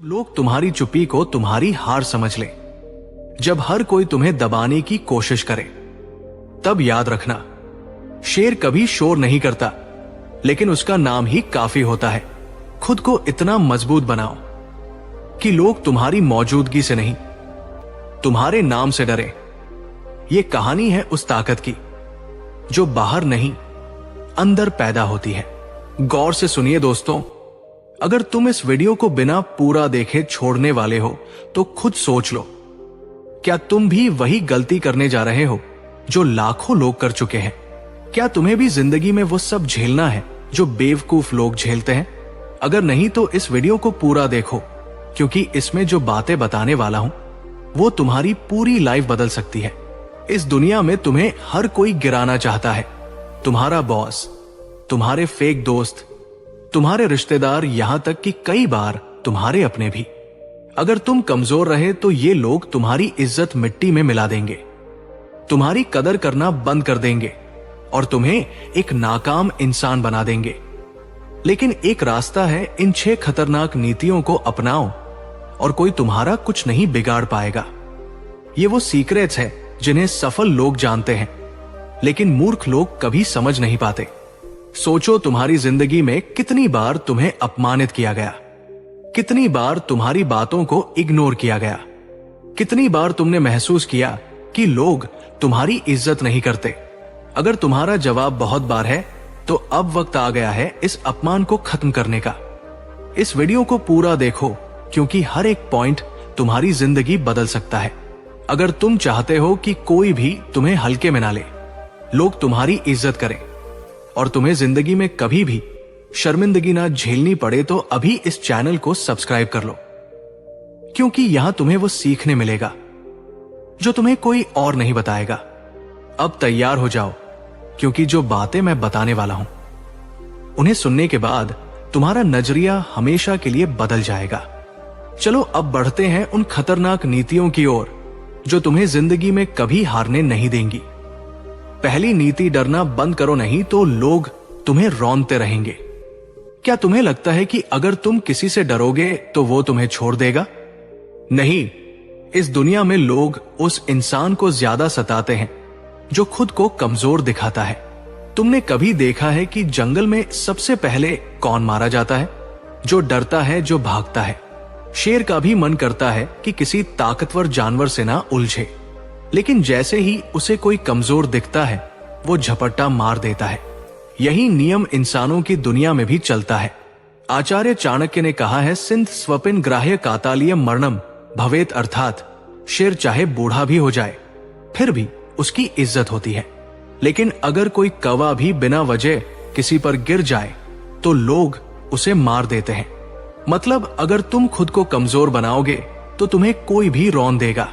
लोग तुम्हारी चुप्पी को तुम्हारी हार समझ ले, जब हर कोई तुम्हें दबाने की कोशिश करे, तब याद रखना, शेर कभी शोर नहीं करता, लेकिन उसका नाम ही काफी होता है। खुद को इतना मजबूत बनाओ कि लोग तुम्हारी मौजूदगी से नहीं, तुम्हारे नाम से डरे। यह कहानी है उस ताकत की जो बाहर नहीं, अंदर पैदा होती है। गौर से सुनिए दोस्तों, अगर तुम इस वीडियो को बिना पूरा देखे छोड़ने वाले हो तो खुद सोच लो, क्या तुम भी वही गलती करने जा रहे हो जो लाखों लोग कर चुके हैं? क्या तुम्हें भी जिंदगी में वो सब झेलना है जो बेवकूफ लोग झेलते हैं? अगर नहीं तो इस वीडियो को पूरा देखो, क्योंकि इसमें जो बातें बताने वाला हूं वो तुम्हारी पूरी लाइफ बदल सकती है। इस दुनिया में तुम्हें हर कोई गिराना चाहता है, तुम्हारा बॉस, तुम्हारे फेक दोस्त, तुम्हारे रिश्तेदार, यहां तक कि कई बार तुम्हारे अपने भी। अगर तुम कमजोर रहे तो ये लोग तुम्हारी इज्जत मिट्टी में मिला देंगे, तुम्हारी कदर करना बंद कर देंगे और तुम्हें एक नाकाम इंसान बना देंगे। लेकिन एक रास्ता है, इन 6 खतरनाक नीतियों को अपनाओ और कोई तुम्हारा कुछ नहीं बिगाड़ पाएगा। ये वो सीक्रेट्स हैं जिन्हें सफल लोग जानते हैं, लेकिन मूर्ख लोग कभी समझ नहीं पाते। सोचो, तुम्हारी जिंदगी में कितनी बार तुम्हें अपमानित किया गया, कितनी बार तुम्हारी बातों को इग्नोर किया गया, कितनी बार तुमने महसूस किया कि लोग तुम्हारी इज्जत नहीं करते। अगर तुम्हारा जवाब बहुत बार है तो अब वक्त आ गया है इस अपमान को खत्म करने का। इस वीडियो को पूरा देखो, क्योंकि हर एक पॉइंट तुम्हारी जिंदगी बदल सकता है। अगर तुम चाहते हो कि कोई भी तुम्हें हल्के में ना ले, लोग तुम्हारी इज्जत करें और तुम्हें जिंदगी में कभी भी शर्मिंदगी ना झेलनी पड़े, तो अभी इस चैनल को सब्सक्राइब कर लो, क्योंकि यहां तुम्हें वो सीखने मिलेगा जो तुम्हें कोई और नहीं बताएगा। अब तैयार हो जाओ, क्योंकि जो बातें मैं बताने वाला हूं उन्हें सुनने के बाद तुम्हारा नजरिया हमेशा के लिए बदल जाएगा। चलो अब बढ़ते हैं उन खतरनाक नीतियों की ओर जो तुम्हें जिंदगी में कभी हारने नहीं देंगी। पहली नीति, डरना बंद करो, नहीं तो लोग तुम्हें रौंदते रहेंगे। क्या तुम्हें लगता है कि अगर तुम किसी से डरोगे तो वो तुम्हें छोड़ देगा? नहीं, इस दुनिया में लोग उस इंसान को ज्यादा सताते हैं जो खुद को कमजोर दिखाता है। तुमने कभी देखा है कि जंगल में सबसे पहले कौन मारा जाता है? जो डरता है, जो भागता है। शेर का भी मन करता है कि किसी ताकतवर जानवर से ना उलझे, लेकिन जैसे ही उसे कोई कमजोर दिखता है वो झपट्टा मार देता है। यही नियम इंसानों की दुनिया में भी चलता है। आचार्य चाणक्य ने कहा है, सिंध स्वपिन ग्राह्य कातालियम मरणम भवेत, अर्थात शेर चाहे बूढ़ा भी हो जाए फिर भी उसकी इज्जत होती है, लेकिन अगर कोई कौवा भी बिना वजह किसी पर गिर जाए तो लोग उसे मार देते हैं। मतलब अगर तुम खुद को कमजोर बनाओगे तो तुम्हें कोई भी रौंद देगा,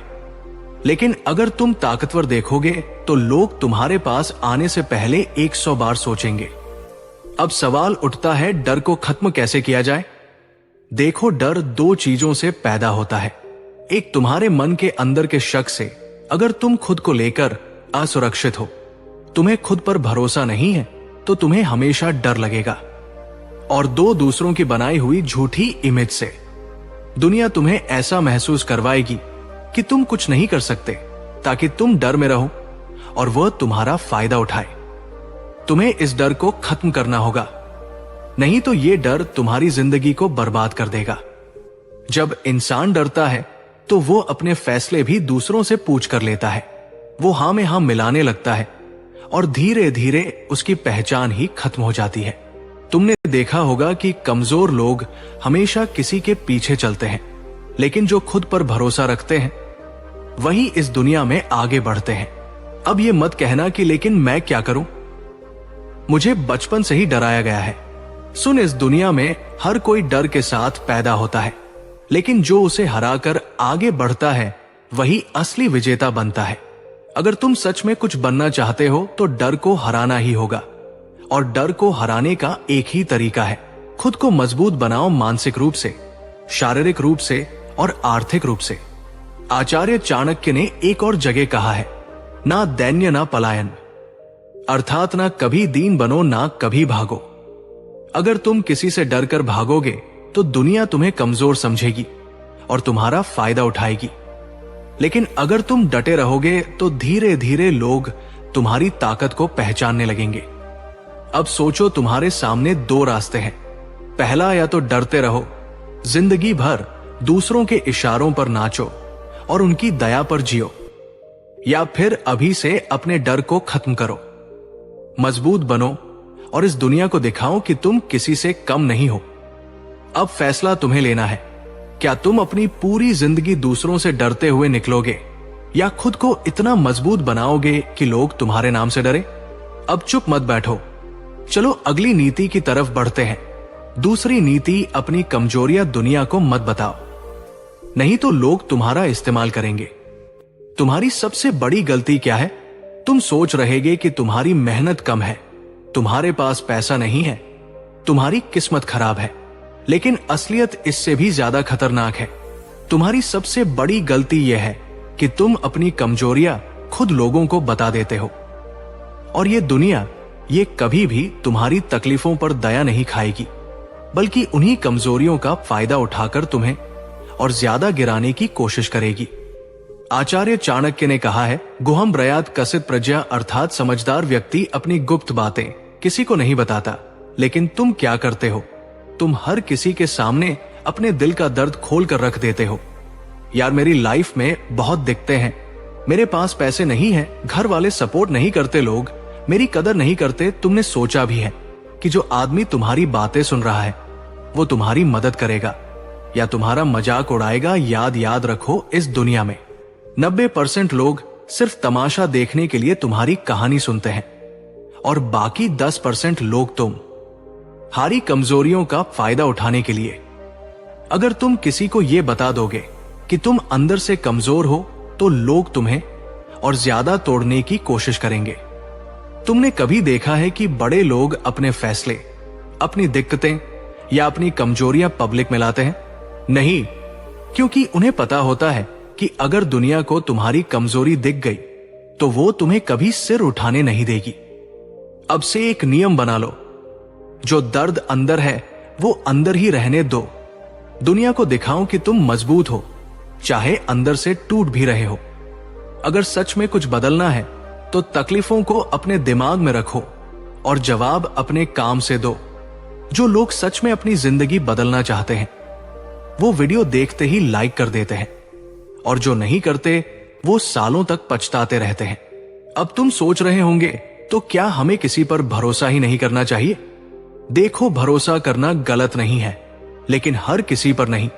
लेकिन अगर तुम ताकतवर देखोगे तो लोग तुम्हारे पास आने से पहले 100 बार सोचेंगे। अब सवाल उठता है, डर को खत्म कैसे किया जाए? देखो, डर 2 चीजों से पैदा होता है। एक, तुम्हारे मन के अंदर के शक से। अगर तुम खुद को लेकर असुरक्षित हो, तुम्हें खुद पर भरोसा नहीं है, तो तुम्हें हमेशा डर लगेगा। और 2, दूसरों की बनाई हुई झूठी इमेज से। दुनिया तुम्हें ऐसा महसूस करवाएगी कि तुम कुछ नहीं कर सकते, ताकि तुम डर में रहो और वह तुम्हारा फायदा उठाए। तुम्हें इस डर को खत्म करना होगा, नहीं तो यह डर तुम्हारी जिंदगी को बर्बाद कर देगा। जब इंसान डरता है तो वो अपने फैसले भी दूसरों से पूछ कर लेता है। वो हाँ में हाँ मिलाने लगता है और धीरे धीरे उसकी पहचान ही खत्म हो जाती है। तुमने देखा होगा कि कमजोर लोग हमेशा किसी के पीछे चलते हैं, लेकिन जो खुद पर भरोसा रखते हैं वही इस दुनिया में आगे बढ़ते हैं। अब ये मत कहना कि लेकिन मैं क्या करूं, मुझे बचपन से ही डराया गया है। सुन, इस दुनिया में हर कोई डर के साथ पैदा होता है, लेकिन जो उसे हराकर आगे बढ़ता है वही असली विजेता बनता है। अगर तुम सच में कुछ बनना चाहते हो तो डर को हराना ही होगा, और डर को हराने का एक ही तरीका है, खुद को मजबूत बनाओ, मानसिक रूप से, शारीरिक रूप से और आर्थिक रूप से। आचार्य चाणक्य ने एक और जगह कहा है, ना दैन्य ना पलायन, अर्थात ना कभी दीन बनो ना कभी भागो। अगर तुम किसी से डरकर भागोगे तो दुनिया तुम्हें कमजोर समझेगी, और तुम्हारा फायदा उठाएगी। लेकिन अगर तुम डटे रहोगे तो धीरे धीरे लोग तुम्हारी ताकत को पहचानने लगेंगे। अब सोचो, तुम्हारे सामने दो रास्ते हैं। पहला, या तो डरते रहो, जिंदगी भर दूसरों के इशारों पर नाचो और उनकी दया पर जियो, या फिर अभी से अपने डर को खत्म करो, मजबूत बनो और इस दुनिया को दिखाओ कि तुम किसी से कम नहीं हो। अब फैसला तुम्हें लेना है। क्या तुम अपनी पूरी जिंदगी दूसरों से डरते हुए निकलोगे, या खुद को इतना मजबूत बनाओगे कि लोग तुम्हारे नाम से डरे? अब चुप मत बैठो, चलो अगली नीति की तरफ बढ़ते हैं। दूसरी नीति, अपनी कमजोरियां दुनिया को मत बताओ, नहीं तो लोग तुम्हारा इस्तेमाल करेंगे। तुम्हारी सबसे बड़ी गलती क्या है? तुम सोच रहेगे कि तुम्हारी मेहनत कम है, तुम्हारे पास पैसा नहीं है, तुम्हारी किस्मत खराब है। लेकिन असलियत इससे भी ज्यादा खतरनाक है। तुम्हारी सबसे बड़ी गलती यह है कि तुम अपनी कमजोरियां खुद लोगों को बता देते हो। और ये दुनिया, ये कभी भी तुम्हारी तकलीफों पर दया नहीं खाएगी, बल्कि उन्हीं कमजोरियों का फायदा उठाकर तुम्हें और ज्यादा गिराने की कोशिश करेगी। आचार्य चाणक्य ने कहा है, गुहम ब्रयात कसित प्रज्ञा, अर्थात समझदार व्यक्ति अपनी गुप्त बातें किसी को नहीं बताता। लेकिन तुम क्या करते हो? तुम हर किसी के सामने अपने दिल का दर्द खोल कर रख देते हो। यार, मेरी लाइफ में बहुत दिक्कतें हैं, मेरे पास पैसे नहीं है, घर वाले सपोर्ट नहीं करते, लोग मेरी कदर नहीं करते। तुमने सोचा भी है कि जो आदमी तुम्हारी बातें सुन रहा है वो तुम्हारी मदद करेगा या तुम्हारा मजाक उड़ाएगा? याद रखो, इस दुनिया में 90% लोग सिर्फ तमाशा देखने के लिए तुम्हारी कहानी सुनते हैं, और बाकी 10% लोग तुम्हारी कमजोरियों का फायदा उठाने के लिए। अगर तुम किसी को यह बता दोगे कि तुम अंदर से कमजोर हो, तो लोग तुम्हें और ज्यादा तोड़ने की कोशिश करेंगे। तुमने कभी देखा है कि बड़े लोग अपने फैसले, अपनी दिक्कतें या अपनी कमजोरियां पब्लिक में लाते हैं? नहीं, क्योंकि उन्हें पता होता है कि अगर दुनिया को तुम्हारी कमजोरी दिख गई तो वो तुम्हें कभी सिर उठाने नहीं देगी। अब से एक नियम बना लो, जो दर्द अंदर है वो अंदर ही रहने दो। दुनिया को दिखाओ कि तुम मजबूत हो, चाहे अंदर से टूट भी रहे हो। अगर सच में कुछ बदलना है तो तकलीफों को अपने दिमाग में रखो और जवाब अपने काम से दो। जो लोग सच में अपनी जिंदगी बदलना चाहते हैं वो वीडियो देखते ही लाइक कर देते हैं, और जो नहीं करते वो सालों तक पछताते रहते हैं। अब तुम सोच रहे होंगे, तो क्या हमें किसी पर भरोसा ही नहीं करना चाहिए? देखो, भरोसा करना गलत नहीं है, लेकिन हर किसी पर नहीं,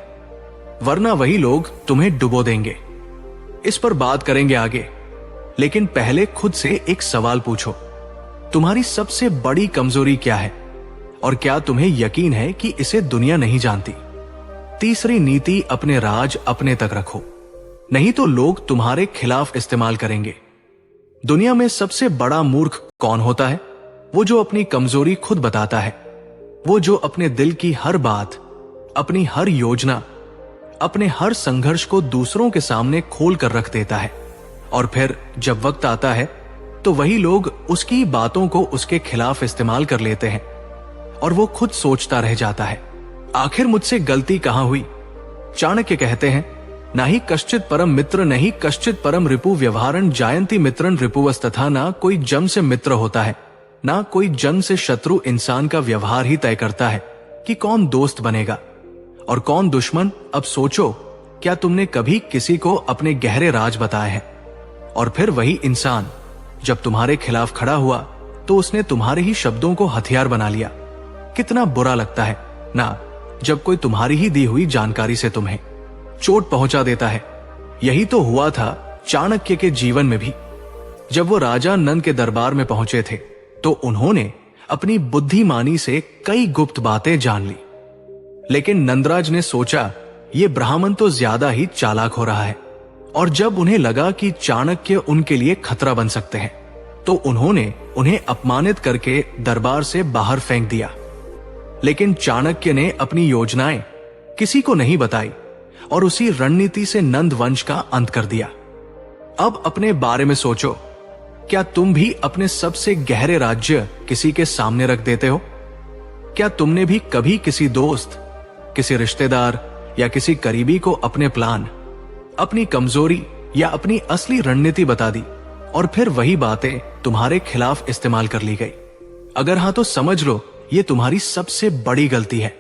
वरना वही लोग तुम्हें डुबो देंगे। इस पर बात करेंगे आगे, लेकिन पहले खुद से एक सवाल पूछो, तुम्हारी सबसे बड़ी कमजोरी क्या है, और क्या तुम्हें यकीन है कि इसे दुनिया नहीं जानती? तीसरी नीति, अपने राज अपने तक रखो, नहीं तो लोग तुम्हारे खिलाफ इस्तेमाल करेंगे। दुनिया में सबसे बड़ा मूर्ख कौन होता है? वो जो अपनी कमजोरी खुद बताता है, वो जो अपने दिल की हर बात, अपनी हर योजना, अपने हर संघर्ष को दूसरों के सामने खोल कर रख देता है, और फिर जब वक्त आता है तो वही लोग उसकी बातों को उसके खिलाफ इस्तेमाल कर लेते हैं, और वो खुद सोचता रह जाता है, आखिर मुझसे गलती कहां हुई? चाणक्य कहते हैं, ना ही कश्चित परम मित्र, नहीं कश्चित परम रिपु व्यवहारन जायंती मित्रन रिपुवस्तथा। ना कोई जम से मित्र होता है, ना कोई जन्म से शत्रु। इंसान का व्यवहार ही तय करता है कि कौन दोस्त बनेगा और कौन दुश्मन। अब सोचो, क्या तुमने कभी किसी को अपने गहरे राज बताए हैं, और फिर वही इंसान जब तुम्हारे खिलाफ खड़ा हुआ तो उसने तुम्हारे ही शब्दों को हथियार बना लिया? कितना बुरा लगता है ना, जब कोई तुम्हारी ही दी हुई जानकारी से तुम्हें चोट पहुंचा देता है। यही तो हुआ था चाणक्य के जीवन में भी। जब वो राजा नंद के दरबार में पहुंचे थे तो उन्होंने अपनी बुद्धिमानी से कई गुप्त बातें जान ली, लेकिन नंदराज ने सोचा ये ब्राह्मण तो ज्यादा ही चालाक हो रहा है, और जब उन्हें लगा कि चाणक्य उनके लिए खतरा बन सकते हैं तो उन्होंने उन्हें अपमानित करके दरबार से बाहर फेंक दिया। लेकिन चाणक्य ने अपनी योजनाएं किसी को नहीं बताई और उसी रणनीति से नंद वंश का अंत कर दिया। अब अपने बारे में सोचो, क्या तुम भी अपने सबसे गहरे राज्य किसी के सामने रख देते हो? क्या तुमने भी कभी किसी दोस्त, किसी रिश्तेदार या किसी करीबी को अपने प्लान, अपनी कमजोरी या अपनी असली रणनीति बता दी और फिर वही बातें तुम्हारे खिलाफ इस्तेमाल कर ली गई? अगर हाँ, तो समझ लो ये तुम्हारी सबसे बड़ी गलती है।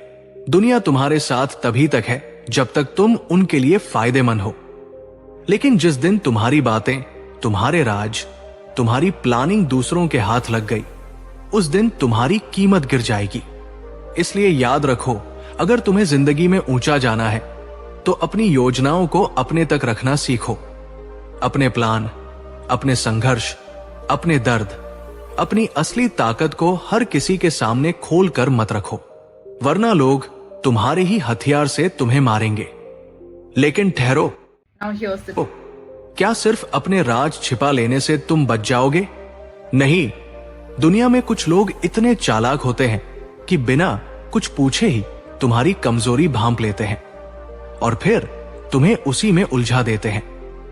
दुनिया तुम्हारे साथ तभी तक है जब तक तुम उनके लिए फायदेमंद हो, लेकिन जिस दिन तुम्हारी बातें, तुम्हारे राज, तुम्हारी प्लानिंग दूसरों के हाथ लग गई, उस दिन तुम्हारी कीमत गिर जाएगी। इसलिए याद रखो, अगर तुम्हें जिंदगी में ऊंचा जाना है तो अपनी योजनाओं को अपने तक रखना सीखो। अपने प्लान, अपने संघर्ष, अपने दर्द, अपनी असली ताकत को हर किसी के सामने खोल कर मत रखो, वरना लोग तुम्हारे ही हथियार से तुम्हें मारेंगे। लेकिन ठहरो, क्या सिर्फ अपने राज छिपा लेने से तुम बच जाओगे? नहीं, दुनिया में कुछ लोग इतने चालाक होते हैं कि बिना कुछ पूछे ही तुम्हारी कमजोरी भांप लेते हैं और फिर तुम्हें उसी में उलझा देते हैं।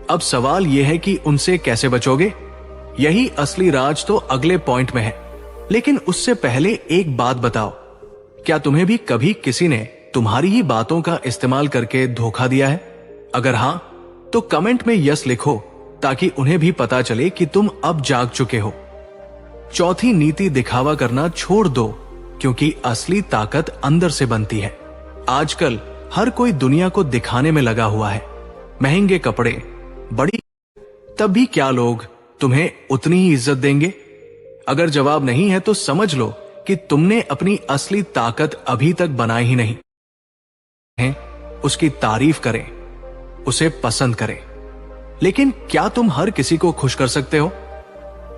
अब सवाल यह है कि उनसे कैसे बचोगे? यही असली राज तो अगले पॉइंट में है, लेकिन उससे पहले एक बात बताओ, क्या तुम्हें भी कभी किसी ने तुम्हारी ही बातों का इस्तेमाल करके धोखा दिया है? अगर हां, तो कमेंट में यस लिखो ताकि उन्हें भी पता चले कि तुम अब जाग चुके हो। चौथी नीति, दिखावा करना छोड़ दो, क्योंकि असली ताकत अंदर से बनती है। आजकल हर कोई दुनिया को दिखाने में लगा हुआ है। महंगे कपड़े, बड़ी, तब भी क्या लोग तुम्हें उतनी ही इज्जत देंगे? अगर जवाब नहीं है तो समझ लो कि तुमने अपनी असली ताकत अभी तक बनाई ही नहीं है। उसकी तारीफ करें, उसे पसंद करें, लेकिन क्या तुम हर किसी को खुश कर सकते हो?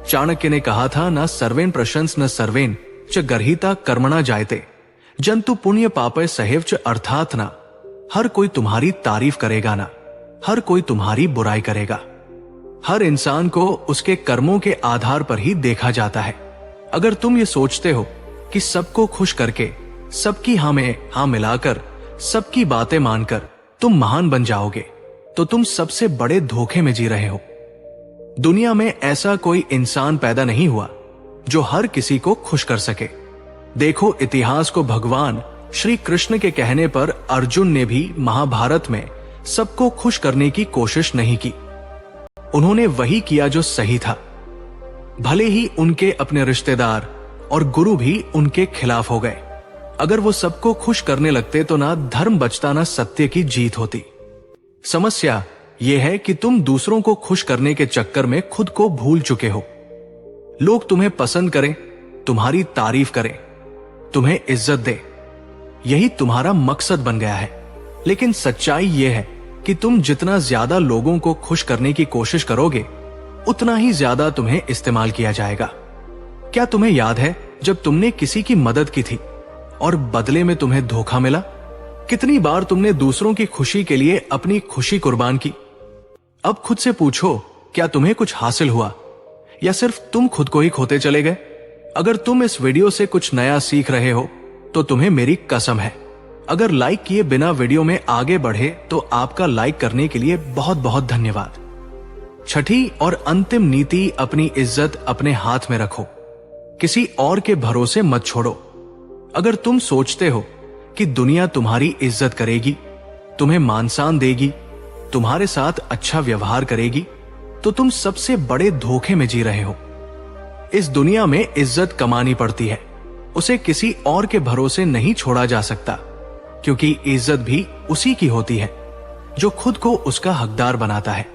चाणक्य ने कहा था, न सर्वेन प्रशंस न सर्वेन च गर्हिता कर्मणा जायते जंतु पुण्य पापय सहेव च, अर्थात ना हर कोई तुम्हारी तारीफ करेगा, ना हर कोई तुम्हारी बुराई करेगा। हर इंसान को उसके कर्मों के आधार पर ही देखा जाता है। अगर तुम ये सोचते हो कि सबको खुश करके, सबकी हाँ में हाँ मिलाकर, सबकी बातें मानकर तुम महान बन जाओगे, तो तुम सबसे बड़े धोखे में जी रहे हो। दुनिया में ऐसा कोई इंसान पैदा नहीं हुआ जो हर किसी को खुश कर सके। देखो इतिहास को, भगवान श्री कृष्ण के कहने पर अर्जुन ने भी महाभारत में सबको खुश करने की कोशिश नहीं की। उन्होंने वही किया जो सही था, भले ही उनके अपने रिश्तेदार और गुरु भी उनके खिलाफ हो गए। अगर वो सबको खुश करने लगते तो ना धर्म बचता, ना सत्य की जीत होती। समस्या यह है कि तुम दूसरों को खुश करने के चक्कर में खुद को भूल चुके हो। लोग तुम्हें पसंद करें, तुम्हारी तारीफ करें, तुम्हें इज्जत दे, यही तुम्हारा मकसद बन गया है। लेकिन सच्चाई यह है कि तुम जितना ज्यादा लोगों को खुश करने की कोशिश करोगे, उतना ही ज्यादा तुम्हें इस्तेमाल किया जाएगा। क्या तुम्हें याद है जब तुमने किसी की मदद की थी और बदले में तुम्हें धोखा मिला? कितनी बार तुमने दूसरों की खुशी के लिए अपनी खुशी कुर्बान की? अब खुद से पूछो, क्या तुम्हें कुछ हासिल हुआ या सिर्फ तुम खुद को ही खोते चले गए? अगर तुम इस वीडियो से कुछ नया सीख रहे हो तो तुम्हें मेरी कसम है, अगर लाइक किए बिना वीडियो में आगे बढ़े तो आपका लाइक करने के लिए बहुत बहुत धन्यवाद। छठी और अंतिम नीति, अपनी इज्जत अपने हाथ में रखो, किसी और के भरोसे मत छोड़ो। अगर तुम सोचते हो कि दुनिया तुम्हारी इज्जत करेगी, तुम्हें मान सम्मान देगी, तुम्हारे साथ अच्छा व्यवहार करेगी, तो तुम सबसे बड़े धोखे में जी रहे हो। इस दुनिया में इज्जत कमानी पड़ती है, उसे किसी और के भरोसे नहीं छोड़ा जा सकता, क्योंकि इज्जत भी उसी की होती है जो खुद को उसका हकदार बनाता है।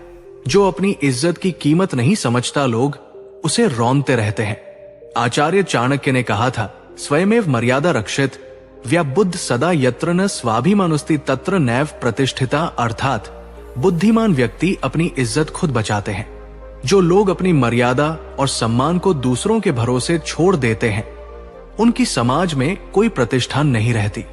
जो अपनी इज्जत की कीमत नहीं समझता, लोग उसे रौंदते रहते हैं। आचार्य चाणक्य ने कहा था, स्वयमेव मर्यादा रक्षित व्याबुद्ध सदा यत्र न स्वाभिमानुस्ति तत्र नैव प्रतिष्ठिता, अर्थात बुद्धिमान व्यक्ति अपनी इज्जत खुद बचाते हैं। जो लोग अपनी मर्यादा और सम्मान को दूसरों के भरोसे छोड़ देते हैं, उनकी समाज में कोई प्रतिष्ठा नहीं रहती।